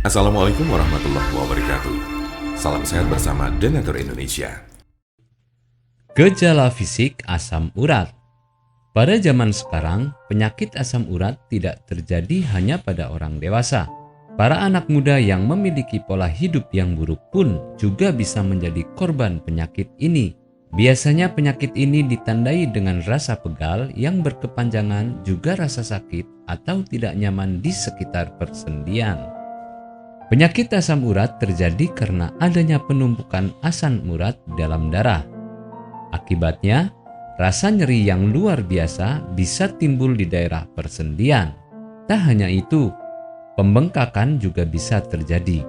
Assalamualaikum warahmatullahi wabarakatuh. Salam sehat bersama Denatur Indonesia. Gejala fisik asam urat. Pada zaman sekarang, penyakit asam urat tidak terjadi hanya pada orang dewasa. Para anak muda yang memiliki pola hidup yang buruk pun juga bisa menjadi korban penyakit ini. Biasanya penyakit ini ditandai dengan rasa pegal yang berkepanjangan, juga rasa sakit atau tidak nyaman di sekitar persendian. Penyakit asam urat terjadi karena adanya penumpukan asam urat dalam darah. Akibatnya, rasa nyeri yang luar biasa bisa timbul di daerah persendian. Tak hanya itu, pembengkakan juga bisa terjadi.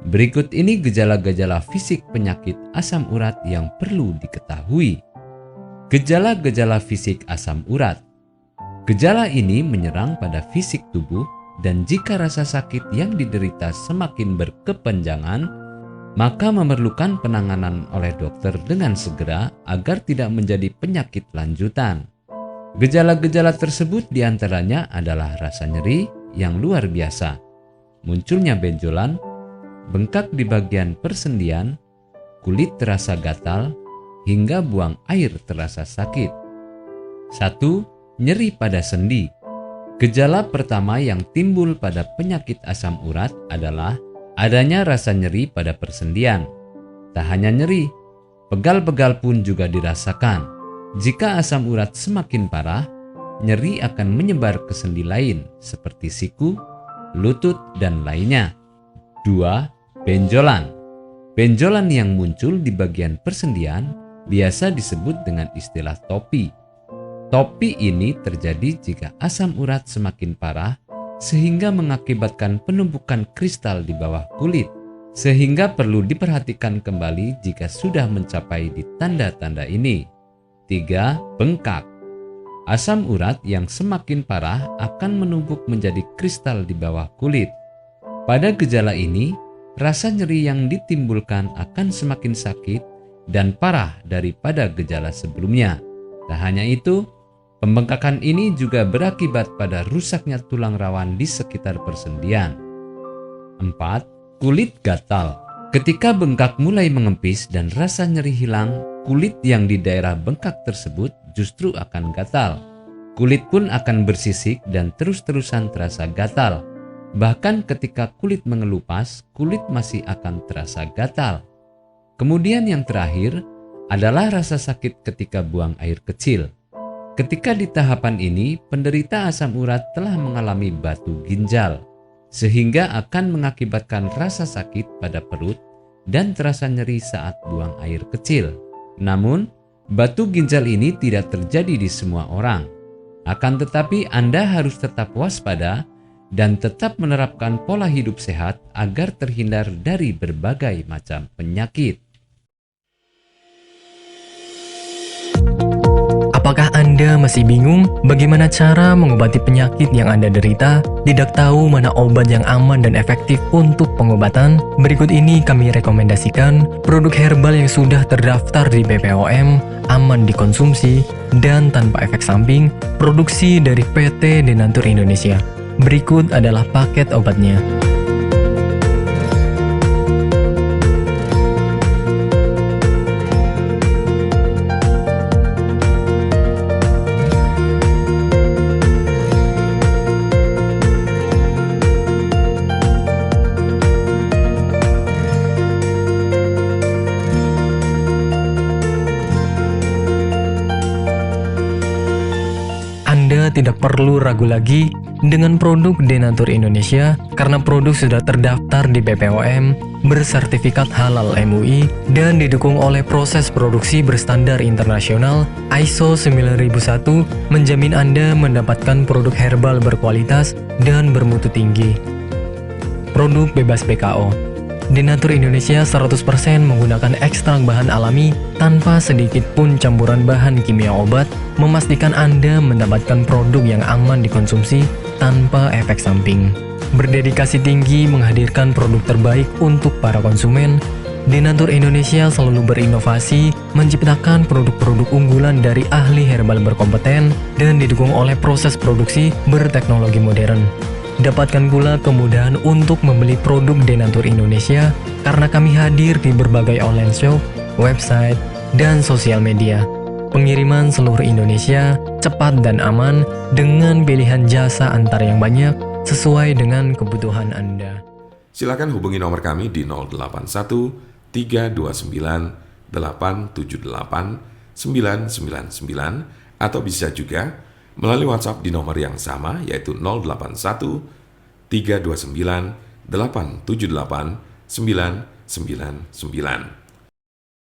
Berikut ini gejala-gejala fisik penyakit asam urat yang perlu diketahui. Gejala-gejala fisik asam urat. Gejala ini menyerang pada fisik tubuh, dan jika rasa sakit yang diderita semakin berkepanjangan, maka memerlukan penanganan oleh dokter dengan segera agar tidak menjadi penyakit lanjutan. Gejala-gejala tersebut diantaranya adalah rasa nyeri yang luar biasa, munculnya benjolan, bengkak di bagian persendian, kulit terasa gatal, hingga buang air terasa sakit. 1. Nyeri pada sendi. Gejala pertama yang timbul pada penyakit asam urat adalah adanya rasa nyeri pada persendian. Tak hanya nyeri, pegal-pegal pun juga dirasakan. Jika asam urat semakin parah, nyeri akan menyebar ke sendi lain seperti siku, lutut, dan lainnya. 2. Benjolan. Benjolan yang muncul di bagian persendian biasa disebut dengan istilah topi. Topi ini terjadi jika asam urat semakin parah sehingga mengakibatkan penumpukan kristal di bawah kulit, sehingga perlu diperhatikan kembali jika sudah mencapai di tanda-tanda ini. 3. Bengkak. Asam urat yang semakin parah akan menumpuk menjadi kristal di bawah kulit. Pada gejala ini, rasa nyeri yang ditimbulkan akan semakin sakit dan parah daripada gejala sebelumnya. Tak hanya itu, pembengkakan ini juga berakibat pada rusaknya tulang rawan di sekitar persendian. 4. Kulit gatal. Ketika bengkak mulai mengempis dan rasa nyeri hilang, kulit yang di daerah bengkak tersebut justru akan gatal. Kulit pun akan bersisik dan terus-terusan terasa gatal. Bahkan ketika kulit mengelupas, kulit masih akan terasa gatal. Kemudian yang terakhir adalah rasa sakit ketika buang air kecil. Ketika di tahapan ini, penderita asam urat telah mengalami batu ginjal, sehingga akan mengakibatkan rasa sakit pada perut dan terasa nyeri saat buang air kecil. Namun, batu ginjal ini tidak terjadi di semua orang. Akan tetapi Anda harus tetap waspada dan tetap menerapkan pola hidup sehat agar terhindar dari berbagai macam penyakit. Apakah Anda masih bingung bagaimana cara mengobati penyakit yang Anda derita? Tidak tahu mana obat yang aman dan efektif untuk pengobatan? Berikut ini kami rekomendasikan produk herbal yang sudah terdaftar di BPOM, aman dikonsumsi, dan tanpa efek samping, produksi dari PT Denatur Indonesia. Berikut adalah paket obatnya. Anda tidak perlu ragu lagi dengan produk Denatur Indonesia karena produk sudah terdaftar di BPOM, bersertifikat halal MUI, dan didukung oleh proses produksi berstandar internasional ISO 9001, menjamin Anda mendapatkan produk herbal berkualitas dan bermutu tinggi. Produk bebas BKO. Denatur Indonesia 100% menggunakan ekstrak bahan alami tanpa sedikit pun campuran bahan kimia obat, memastikan Anda mendapatkan produk yang aman dikonsumsi tanpa efek samping. Berdedikasi tinggi menghadirkan produk terbaik untuk para konsumen, Denatur Indonesia selalu berinovasi, menciptakan produk-produk unggulan dari ahli herbal berkompeten dan didukung oleh proses produksi berteknologi modern. Dapatkan pula kemudahan untuk membeli produk Denatur Indonesia karena kami hadir di berbagai online shop, website, dan sosial media. Pengiriman seluruh Indonesia cepat dan aman dengan pilihan jasa antar yang banyak sesuai dengan kebutuhan Anda. Silakan hubungi nomor kami di 081 329 878 999 atau bisa juga melalui WhatsApp di nomor yang sama yaitu 081 329 878 999.